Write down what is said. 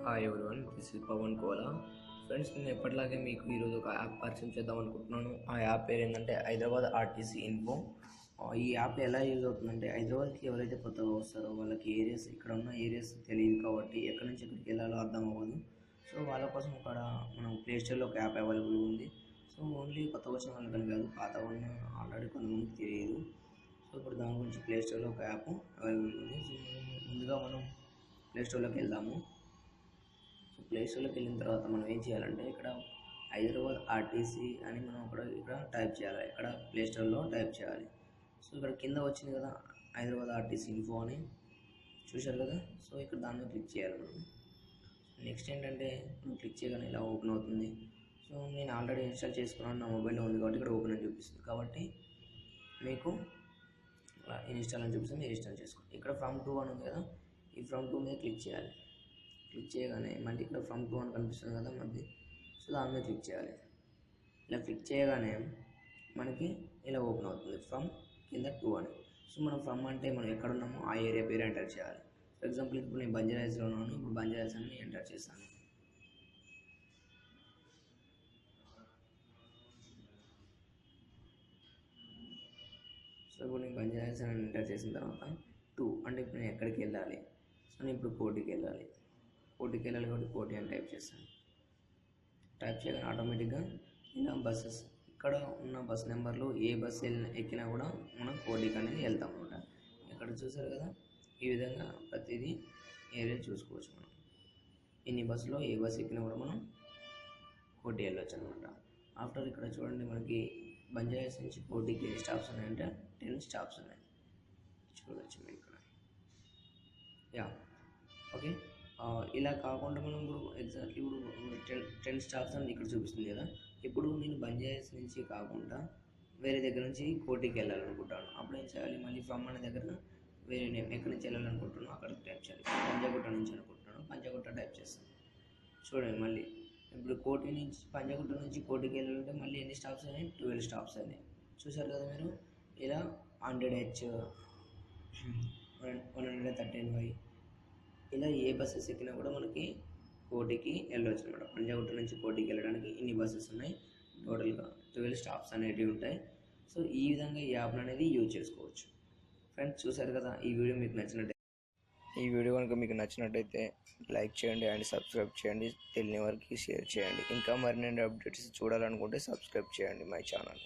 Hi everyone, this is Pawan Kola. Friends, నేను ఎప్పటిలాగే మీకు ఈరోజు ఒక యాప్ పరిచయం చేద్దాం అనుకుంటున్నాను. ఆ యాప్ పేరు ఏంటంటే హైదరాబాద్ ఆర్టీసీ ఇన్ఫో. ఈ యాప్ ఎలా యూజ్ అవుతుందంటే, హైదరాబాద్కి ఎవరైతే కొత్తగా వస్తారో వాళ్ళకి ఏరియాస్, ఇక్కడ ఉన్న ఏరియాస్ తెలియదు కాబట్టి ఎక్కడి నుంచి ఎక్కడికి వెళ్ళాలో అర్థం అవ్వదు. సో వాళ్ళ కోసం ఇక్కడ మనం ప్లేస్టోర్లో ఒక యాప్ అవైలబుల్ ఉంది. సో ఓన్లీ కొత్త వచ్చిన వాళ్ళకని కాదు, పాత ఉన్న ఆల్రెడీ కొంతమందికి తెలియదు. సో ఇప్పుడు దాని గురించి ప్లేస్టోర్లో ఒక యాప్ అవైలబుల్ ఉంది. సో ముందుగా మనం ప్లేస్టోర్లోకి వెళ్దాము. ప్లేస్టోర్లోకి వెళ్ళిన తర్వాత మనం ఏం చేయాలంటే, ఇక్కడ హైదరాబాద్ ఆర్టీసీ అని మనం ఇక్కడ టైప్ చేయాలి. ఇక్కడ ప్లేస్టోర్లో టైప్ చేయాలి. సో ఇక్కడ కింద వచ్చింది కదా హైదరాబాద్ ఆర్టీసీ ఇన్ఫో అని, చూశారు కదా. సో ఇక్కడ దాని మీద క్లిక్ చేయాలి మనం. నెక్స్ట్ ఏంటంటే, మనం క్లిక్ చేయగానే ఇలా ఓపెన్ అవుతుంది. సో నేను ఆల్రెడీ ఇన్స్టాల్ చేసుకున్నాను, నా మొబైల్లో ఉంది కాబట్టి ఇక్కడ ఓపెన్ అని చూపిస్తుంది. కాబట్టి మీకు ఇన్స్టాల్ అని చూపిస్తుంది, మీరు ఇన్స్టాల్ చేసుకోండి. ఇక్కడ ఫ్రమ్ టు అని ఉంది కదా, ఈ ఫ్రమ్ టు మీద క్లిక్ చేయాలి. క్లిక్ చేయగానే మళ్ళీ ఇక్కడ ఫ్రమ్ టు అని కనిపిస్తుంది కదా మళ్ళీ, సో దాని మీద క్లిక్ చేయాలి. ఇలా క్లిక్ చేయగానే మనకి ఇలా ఓపెన్ అవుతుంది ఫ్రమ్ కింద టు అని. సో మనం ఫ్రమ్ అంటే మనం ఎక్కడ ఉన్నామో ఆ ఏరియా పేరు ఎంటర్ చేయాలి. ఫర్ ఎగ్జాంపుల్ ఇప్పుడు నేను బంజారాహిల్స్లో ఉన్నాను, ఇప్పుడు బంజారాహిల్స్ అని ఎంటర్ చేస్తాను. సో ఇప్పుడు నేను బంజారాహిల్స్ అని ఎంటర్ చేసిన తర్వాత టూ అంటే ఇప్పుడు నేను ఎక్కడికి వెళ్ళాలి. సో నేను ఇప్పుడు కోటికి వెళ్ళాలి. కోటికి వెళ్ళాలి కాబట్టి కోటి అని టైప్ చేస్తాను. టైప్ చేయగానే ఆటోమేటిక్గా ఇలా బస్సెస్, ఇక్కడ ఉన్న బస్ నెంబర్లు ఏ బస్సు ఎక్కినా కూడా మనం కోటికి అనేది వెళ్తాం అనమాట. ఇక్కడ చూసారు కదా, ఈ విధంగా ప్రతిదీ ఏరియా చూసుకోవచ్చు మనం. ఇన్ని బస్సులో ఏ బస్సు ఎక్కినా కూడా మనం కోటి వెళ్ళొచ్చు అనమాట. ఆఫ్టర్ ఇక్కడ చూడండి, మనకి బంజారాహిల్స్ నుంచి కోటికి ఎన్ని స్టాప్స్ ఉన్నాయంటే 10 స్టాప్స్ ఉన్నాయి, చూడవచ్చు మీరు ఇక్కడ. Yeah okay. ఇలా కాకుండా మనం ఇప్పుడు ఎగ్జాక్ట్లీ ఇప్పుడు 10 స్టాప్స్ అని ఇక్కడ చూపిస్తుంది కదా. ఇప్పుడు నేను బంజారాహిల్స్ నుంచి కాకుండా వేరే దగ్గర నుంచి కోటికి వెళ్ళాలనుకుంటాను. అప్పుడు ఏం చేయాలి, మళ్ళీ ఫ్రమ్ అనే దగ్గర వేరే నేమ్ ఎక్కడి నుంచి వెళ్ళాలనుకుంటున్నాను అక్కడికి టైప్ చేయాలి. పంజాగుట్ట నుంచి అనుకుంటున్నాను, పంజాగుట్ట టైప్ చేస్తాను. చూడండి, మళ్ళీ ఇప్పుడు కోటి నుంచి పంజాగుట్ట నుంచి కోటికి వెళ్ళాలంటే మళ్ళీ ఎన్ని స్టాప్స్ అయినాయి, 12 స్టాప్స్ అయినాయి. చూసారు కదా మీరు. ఇలా 100H, 113Y ఇలా ఏ బస్సెస్ ఎక్కినా కూడా మనకి కోటికి వెళ్ళవచ్చు అనమాట. పంజాగుట్ట నుంచి కోటికి వెళ్ళడానికి ఇన్ని బస్సెస్ ఉన్నాయి, టోటల్గా 12 స్టాప్స్ అనేటివి ఉంటాయి. సో ఈ విధంగా ఈ యాప్ అనేది యూజ్ చేసుకోవచ్చు. ఫ్రెండ్స్, చూసారు కదా. ఈ వీడియో కనుక మీకు నచ్చినట్టయితే లైక్ చేయండి అండ్ సబ్స్క్రైబ్ చేయండి. తెలియని వారికి షేర్ చేయండి. ఇంకా మరిన్ని అప్డేట్స్ చూడాలనుకుంటే సబ్స్క్రైబ్ చేయండి మై ఛానల్.